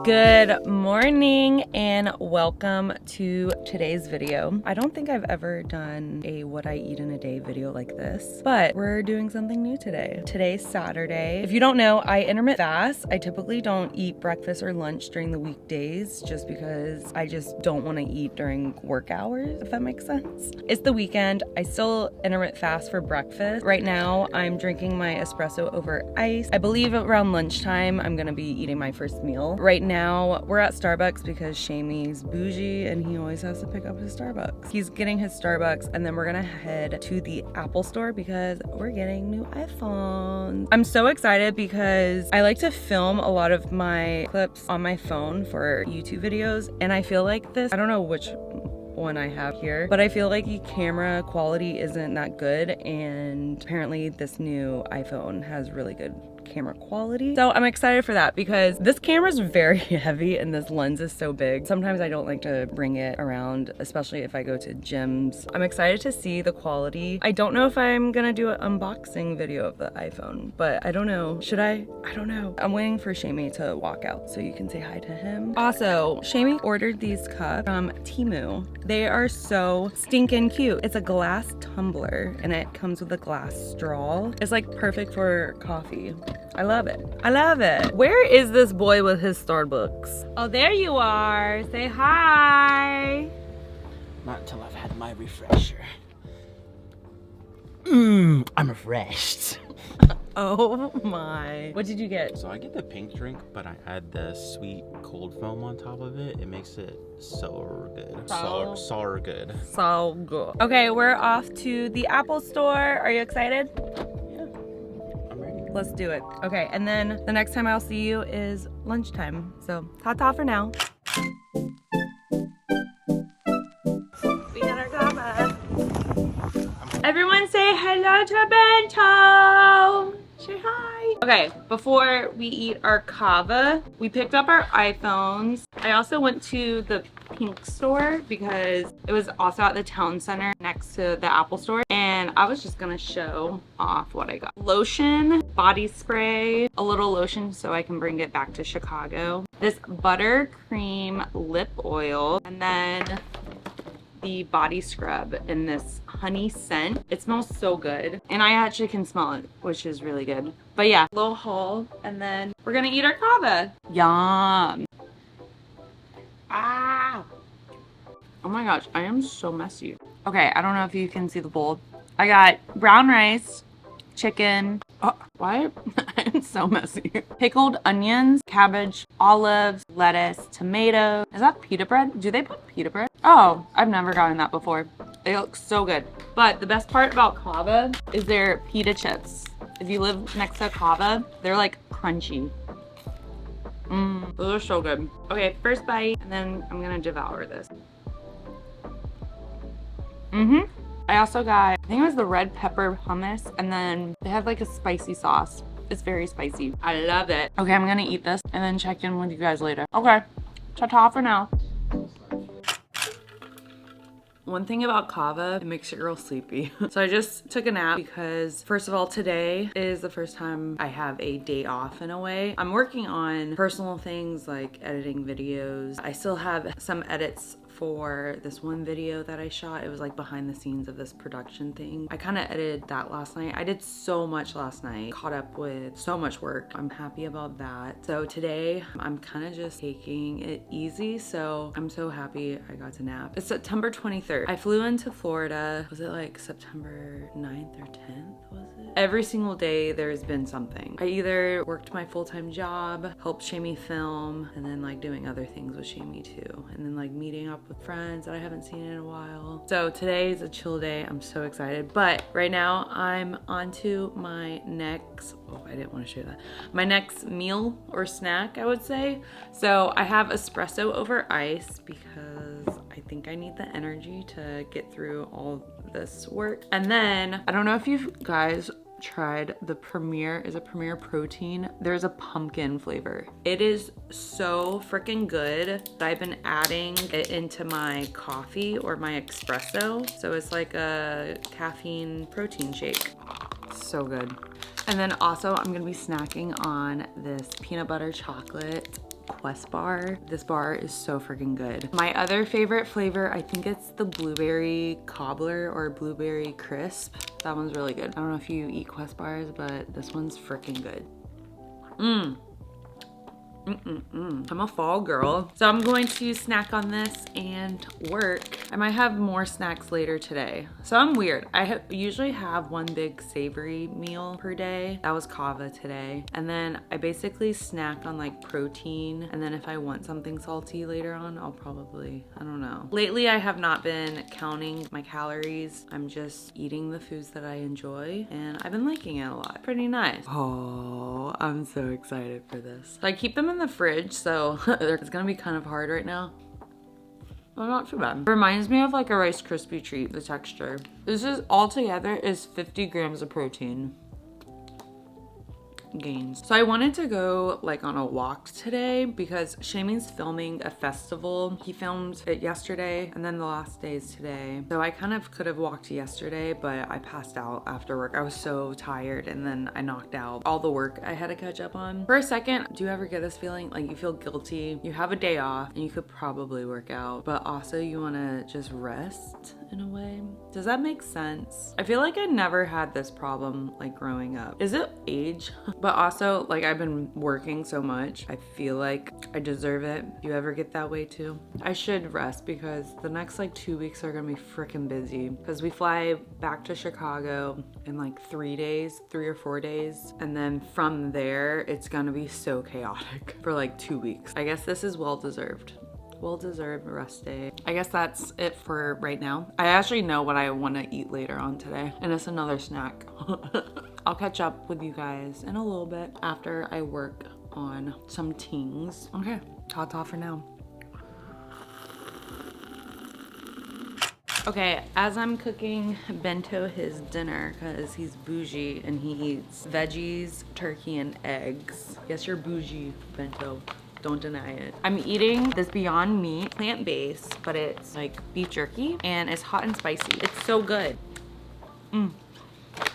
Good morning and welcome to today's video. I don't think I've ever done a what I eat in a day video like this, but we're doing something new today. Today's Saturday. If you don't know, I intermittent fast. I typically don't eat breakfast or lunch during the weekdays just because I just don't want to eat during work hours, if that makes sense. It's the weekend. I still intermittent fast for breakfast. Right now, I'm drinking my espresso over ice. I believe around lunchtime, I'm gonna be eating my first meal. Right now, we're at Starbucks because Shamey's bougie and he always has to pick up his Starbucks. He's getting his Starbucks and then we're gonna head to the Apple store because we're getting new iPhones. I'm so excited because I like to film a lot of my clips on my phone for YouTube videos, and I feel like this, I don't know which one I have here, but I feel like the camera quality isn't that good, and apparently this new iPhone has really good camera quality. So I'm excited for that because this camera is very heavy and this lens is so big. Sometimes I don't like to bring it around, especially if I go to gyms. I'm excited to see the quality. I don't know if I'm gonna do an unboxing video of the iPhone, but I don't know. Should I? I don't know. I'm waiting for Shamey to walk out so you can say hi to him. Also, Shamey ordered these cups from Temu. They are so stinking cute. It's a glass tumbler and it comes with a glass straw. It's like perfect for coffee. I love it. I love it. Where is this boy with his Starbucks? Oh, there you are. Say hi. Not until I've had my refresher. I'm refreshed. Oh my. What did you get? So I get the pink drink, but I add the sweet cold foam on top of it. It makes it so good. So good. So good. Okay, we're off to the Apple store. Are you excited? Yeah, I'm ready. Let's do it. Okay, and then the next time I'll see you is lunchtime. So, ta-ta for now. We got our kava. Everyone say hello to Bento. Say hi. Okay, before we eat our kava, we picked up our iPhones. I also went to the Pink store because it was also at the town center next to the Apple store, and I was just gonna show off what I got. Lotion, body spray, a little lotion so I can bring it back to Chicago, this buttercream lip oil, and then the body scrub in this honey scent. It smells so good, and I actually can smell it, which is really good. But yeah, little haul, and then we're gonna eat our kava. Yum. Ah. Oh my gosh, I am so messy. Okay, I don't know if you can see the bowl. I got brown rice, chicken. Oh, why? I'm so messy. Pickled onions, cabbage, olives, lettuce, tomato. Is that pita bread? Do they put pita bread? Oh, I've never gotten that before. It looks so good. But the best part about kava is their pita chips. If you live next to kava, they're like crunchy. Those are so good. Okay, first bite, and then I'm gonna devour this. I also got, I think it was the red pepper hummus, and then they have like a spicy sauce. It's very spicy. I love it. Okay, I'm gonna eat this and then check in with you guys later. Okay, ta-ta for now. One thing about kava, it makes your girl sleepy. So I just took a nap because, first of all, today is the first time I have a day off in a way. I'm working on personal things like editing videos. I still have some edits for this one video that I shot. It was like behind the scenes of this production thing. I kind of edited that last night. I did so much last night, caught up with so much work. I'm happy about that. So today I'm kind of just taking it easy. So I'm so happy I got to nap. It's September 23rd. I flew into Florida. Was it like September 9th or 10th? Was it? Every single day there's been something. I either worked my full-time job, helped Shamey film, and then like doing other things with Shamey too. And then like meeting up with friends that I haven't seen in a while. So today is a chill day. I'm so excited. But right now I'm on to my next, oh, I didn't want to show that. My next meal or snack, I would say. So I have espresso over ice because I think I need the energy to get through all this work. And then, I don't know if you guys tried the Premier, is it Premier Protein? There's a pumpkin flavor. It is so freaking good that I've been adding it into my coffee or my espresso. So it's like a caffeine protein shake. So good. And then also I'm gonna be snacking on this peanut butter chocolate Quest bar. This bar is so freaking good. My other favorite flavor, I think it's the blueberry cobbler or blueberry crisp. That one's really good. I don't know if you eat Quest bars, but this one's freaking good. I'm a fall girl. So I'm going to snack on this and work. I might have more snacks later today. So I'm weird. I usually have one big savory meal per day. That was kava today. And then I basically snack on like protein. And then if I want something salty later on, I'll probably, I don't know. Lately, I have not been counting my calories. I'm just eating the foods that I enjoy. And I've been liking it a lot. Pretty nice. Oh, I'm so excited for this. So I keep them in the fridge, so it's gonna be kind of hard right now. Oh, not too bad. It reminds me of like a Rice Krispie treat, the texture. This is altogether is 50 grams of protein gains. So I wanted to go like on a walk today because Shaming's filming a festival. He filmed it yesterday and then the last day is today. So I kind of could have walked yesterday, but I passed out after work. I was so tired and then I knocked out all the work I had to catch up on. For a second, do you ever get this feeling like you feel guilty? You have a day off and you could probably work out, but also you want to just rest in a way. Does that make sense? I feel like I never had this problem like growing up. Is it age? But also, like, I've been working so much, I feel like I deserve it. Do you ever get that way too? I should rest because the next like 2 weeks are gonna be freaking busy because we fly back to Chicago in like 3 days, 3 or 4 days. And then from there, it's gonna be so chaotic for like 2 weeks. I guess this is well-deserved. Well-deserved rest day. I guess that's it for right now. I actually know what I want to eat later on today, and it's another snack. I'll catch up with you guys in a little bit after I work on some things. Okay, ta-ta for now. Okay, as I'm cooking Bento his dinner, because he's bougie and he eats veggies, turkey, and eggs. Yes, you're bougie, Bento. Don't deny it. I'm eating this Beyond Meat, plant-based, but it's like beef jerky and it's hot and spicy. It's so good.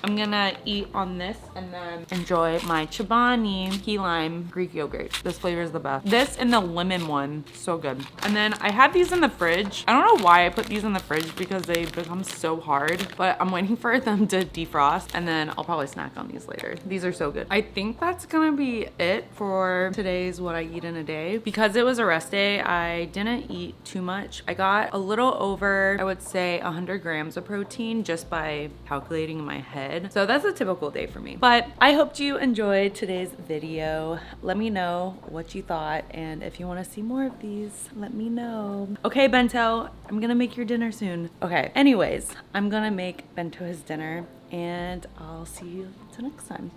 I'm gonna eat on this and then enjoy my Chobani key lime Greek yogurt. This flavor is the best. This and the lemon one, so good. And then I had these in the fridge. I don't know why I put these in the fridge because they become so hard, but I'm waiting for them to defrost and then I'll probably snack on these later. These are so good. I think that's gonna be it for today's What I Eat in a Day. Because it was a rest day, I didn't eat too much. I got a little over, I would say 100 grams of protein just by calculating in my head. So that's a typical day for me. But I hope you enjoyed today's video. Let me know what you thought, and if you want to see more of these, let me know. Okay, Bento, I'm gonna make your dinner soon. Okay, anyways, I'm gonna make Bento his dinner, and I'll see you till next time.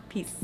Peace.